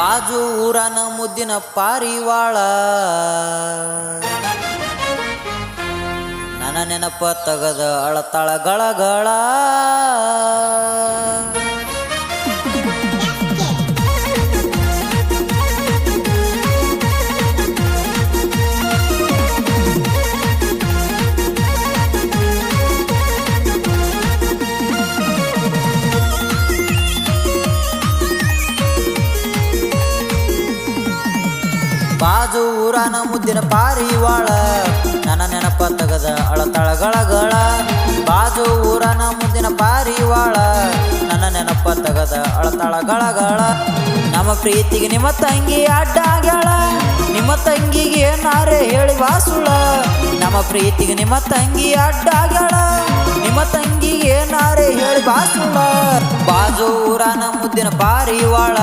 ಬಾಜು ಊರನ ಮುದ್ದಿನ ಪಾರಿವಾಳ ನನ್ನ ನೆನಪ ತಗದ ಅಳತಾಳ ಗಳಗಳ ಬಾಜು ಊರನ ಮುದ್ದಿನ ಪಾರಿವಾಳ ನನ್ನ ನೆನಪ ತಗದ ಅಳತಾಳ ಗಳಗಳ ಬಾಜು ಊರನ ಮುದ್ದಿನ ಪಾರಿವಾಳ ನನ್ನ ನೆನಪ ತಗದ ಅಳತಾಳ ಗಳಗಳ ನಮ್ಮ ಪ್ರೀತಿಗೆ ನಿಮ್ಮ ತಂಗಿ ಅಡ್ಡಾಗ್ಯಾಳ ನಿಮ್ಮ ತಂಗಿಗೆ ಏನಾರೆ ಹೇಳಿ ಬಾಸುಳ ನಮ್ಮ ಪ್ರೀತಿಗೆ ನಿಮ್ಮ ತಂಗಿ ಅಡ್ಡಾಗ್ಯಾಳ ನಿಮ್ಮ ತಂಗಿಗೆ ಏನಾರೆ ಹೇಳಿ ಬಾಸುಳ ಬಾಜು ಊರನ ಮುದ್ದಿನ ಪಾರಿವಾಳ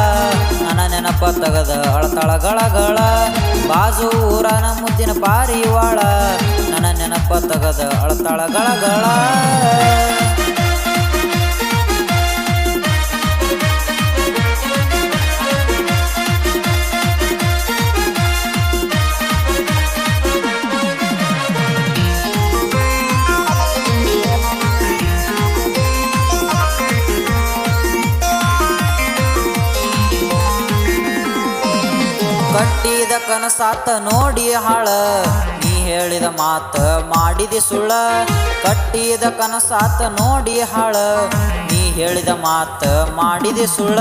ನನ್ನ ನೆನಪ ತಗದ ಅಳತಾಳ ಗಳಗಳ ಬಾಜು ಊರನ ಮುದ್ದಿನ ಪಾರಿವಾಳ ನನ್ನ ನೆನಪ ತಗದ ಅಳತಾಳ ಗಳಗಳ ಕಟ್ಟಿದ ಕನಸಾತ ನೋಡಿ ಹಾಳ ನೀ ಹೇಳಿದ ಮಾತ ಮಾಡಿದಿ ಸುಳ್ಳ ಕಟ್ಟಿದ ಕನಸಾತ ನೋಡಿ ಹಾಳ ನೀ ಹೇಳಿದ ಮಾತ ಮಾಡಿದಿ ಸುಳ್ಳ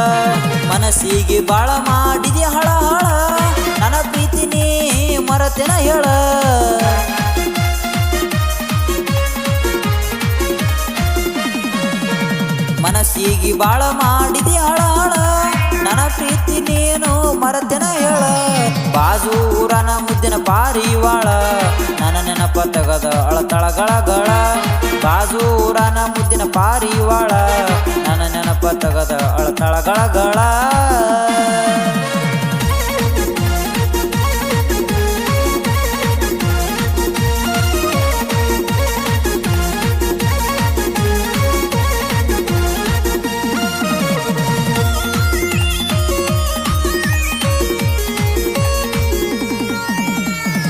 ಮನಸ್ಸಿಗೆ ಬಾಳ ಮಾಡಿದಿ ಹಳ ಹಳ ನನ್ನ ಪ್ರೀತಿ ನೀ ಮರತೆನ ಹೇಳ ಮನಸ್ಸಿಗೆ ಬಾಳ ಮಾಡಿದಿ ಹಳ ಹಳ ನನ್ನ ಪ್ರೀತಿ ನೀನು ಮರತೆನ ಹೇಳ ಬಾಜು ಊರನ ಮುದ್ದಿನ ಪಾರಿವಾಳ ನನ್ನ ನೆನಪ ತಗದ ಅಳತಾಳ ಗಳಗಳ ಬಾಜು ಊರನ ಮುದ್ದಿನ ಪಾರಿವಾಳ ನನ್ನ ನೆನಪ ತಗದ ಅಳತಾಳ ಗಳಗಳ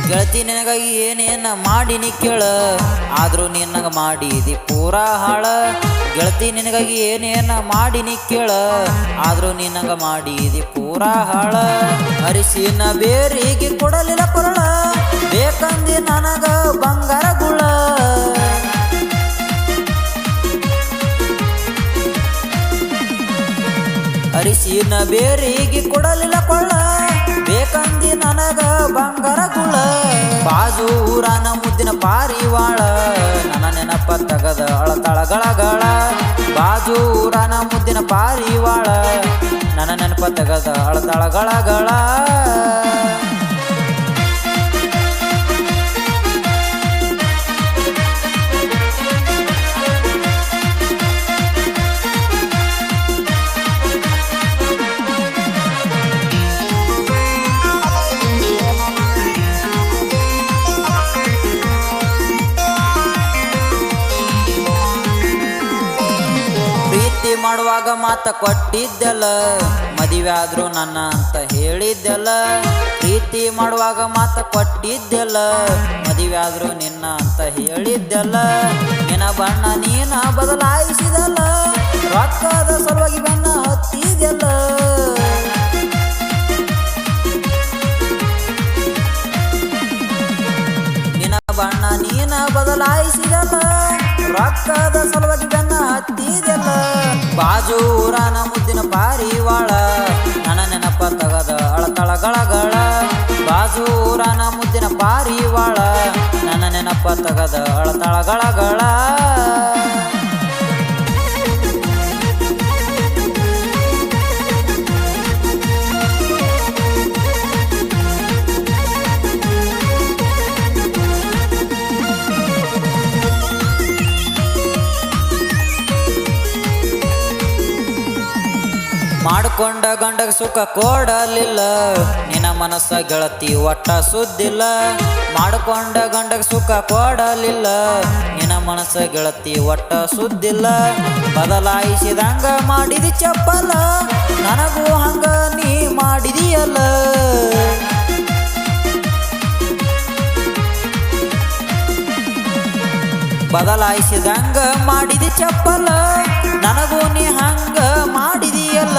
ಗೆಳತಿ ನಿನಗಾಗಿ ಏನೇನ ಮಾಡಿನಿ ಕೇಳ ಆದ್ರೂ ನಿನಗ ಮಾಡಿದಿ ಪೂರಾ ಹಾಳ ಗೆಳತಿ ನಿನಗಾಗಿ ಏನೇನ ಮಾಡಿನಿ ಕೇಳ ಆದ್ರೂ ನಿನಗ ಮಾಡಿದಿ ಪೂರಾ ಹಾಳ ಅರಿಸಿನ ಬೇರಿಗೆ ಕೊಡಲಿಲ್ಲ ಕೊರಳ ಬೇಕಂದಿ ನನಗ ಬಂಗಾರ ಗುಳ ಅರಿಸಿನ ಬೇರಿಗೆ ಕೊಡಲಿಲ್ಲ ಕೊಳ್ಳ ಬೇಕಂದಿ ನನಗ ಬಂಗಾರ ಗುಳ ಬಾಜು ಊರನ ಮುದ್ದಿನ ಪಾರಿವಾಳ ನನ್ನ ನೆನಪ ತಗದ ಅಳತಾಳ ಗಳಗಳ ಬಾಜು ಊರನ ಮುದ್ದಿನ ಪಾರಿವಾಳ ನನ್ನ ನೆನಪ ತಗದ ಅಳತಾಳ ಗಳಗಳ ಪ್ರೀತಿ ಮಾಡುವಾಗ ಮಾತ ಕೊಟ್ಟಿದ್ದೆಲ್ಲ ಮದುವೆ ಆದ್ರೂ ನನ್ನ ಅಂತ ಹೇಳಿದ್ದೆಲ್ಲ ಪ್ರೀತಿ ಮಾಡುವಾಗ ಮಾತ ಕೊಟ್ಟಿದ್ದೆಲ್ಲ ಮದುವೆ ಆದ್ರೂ ನಿನ್ನ ಅಂತ ಹೇಳಿದ್ದೆಲ್ಲ ನಿನ್ನ ಬಣ್ಣ ನೀನ ಬದಲಾಯಿಸಿದಲ್ಲ ರೊಕ್ಕದ ಸಲುವಾಗಿ ಬಣ್ಣ ಹತ್ತಿದೆಲ್ಲ ನಿನ್ನ ಬಣ್ಣ ನೀನ ಬದಲಾಯಿಸಿದಲ್ಲ ರೊಕ್ಕದ ಸಲುವಾಗಿ ಬೆನ್ನ ಹತ್ತಿದೆಲ್ಲ ಬಾಜು ಊರನ ಮುದ್ದಿನ ಪಾರಿವಾಳ ನನ್ನ ನೆನಪ ತಗದ ಅಳತಾಳ ಗಳಗಳ ಬಾಜು ಊರನ ಮುದ್ದಿನ ಪಾರಿವಾಳ ನನ್ನ ನೆನಪ ತಗದ ಅಳತಾಳ ಗಳಗಳ ಮಾಡಿಕೊಂಡ ಗಂಡಗ ಸುಖ ಕೊಡಲಿಲ್ಲ ನಿನ್ನ ಮನಸ್ಸ ಗೆಳತಿ ಒಟ್ಟ ಸುದ್ದಿಲ್ಲ ಮಾಡಿಕೊಂಡ ಗಂಡಗ ಸುಖ ಕೊಡಲಿಲ್ಲ ನಿನ್ನ ಮನಸ್ಸ ಗೆಳತಿ ಒಟ್ಟ ಸುದ್ದಿಲ್ಲ ಬದಲಾಯಿಸಿದಂಗ ಮಾಡಿದಿ ಚಪ್ಪಲ ನನಗೂ ಹಂಗ ನೀ ಮಾಡಿದಿಯಲ್ಲ ಬದಲಾಯಿಸಿದಂಗ ಮಾಡಿದಿ ಚಪ್ಪಲ ನನಗೂ ನೀ ಹಂಗ ಮಾಡಿದಿಯಲ್ಲ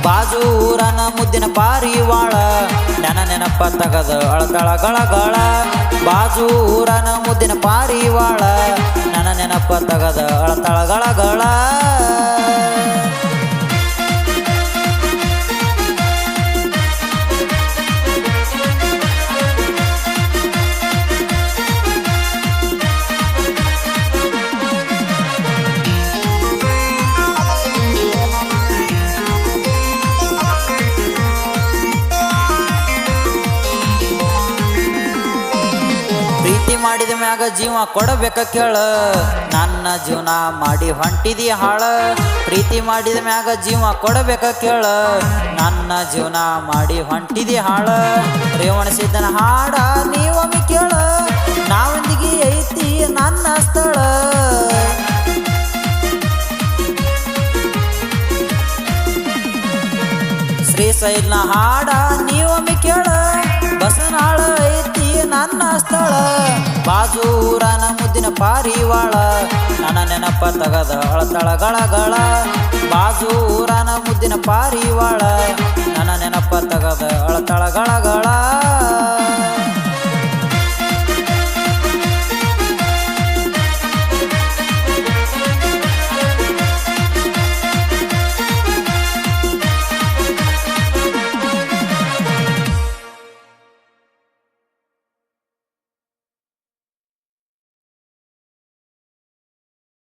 ಬಾಜು ಊರನ ಮುದ್ದಿನ ಪಾರಿವಾಳ ನನ್ನ ನೆನಪ ತಗದ ಅಳತಳ ಗಳಗಳ ಬಾಜು ಊರನ ಮುದ್ದಿನ ಪಾರಿವಾಳ ನನ್ನ ನೆನಪ ತಗದ ಅಳತಳ ಗಳಗಳ ಪ್ರೀತಿ ಮಾಡಿದ ಮ್ಯಾಗ ಜೀವ ಕೊಡಬೇಕ ಕೇಳ ನನ್ನ ಜೀವನ ಮಾಡಿ ಹೊಂಟಿದಿ ಹಾಳ ಪ್ರೀತಿ ಮಾಡಿದ ಮ್ಯಾಗ ಜೀವ ಕೊಡಬೇಕ ಕೇಳ ನನ್ನ ಜೀವನ ಮಾಡಿ ಹೊಂಟಿದಿ ಹಾಳ ರೇವಣ ಸಿದ್ದನ ಹಾಡ ನೀವೊಮ್ಮೆ ಕೇಳ ನಾವೊಂದಿಗೆ ಐತಿ ನನ್ನ ಸ್ಥಳ ಶ್ರೀಶೈಲ್ನ ಹಾಡ ನೀವೊಮ್ಮೆ ಕೇಳ ಬಸನಾಳ ಐತಿ ನನ್ನ ಸ್ಥಳ ಬಾಜು ಊರನ ಮುದ್ದಿನ ಪಾರಿವಾಳ ನನ್ನ ನೆನಪ ತಗದ ಅಳತಳ ಗಳಗಳ ಬಾಜು ಊರನ ಮುದ್ದಿನ ಪಾರಿವಾಳ ನನ್ನ ನೆನಪ ತಗದ ಅಳತಳ ಗಳಗಳ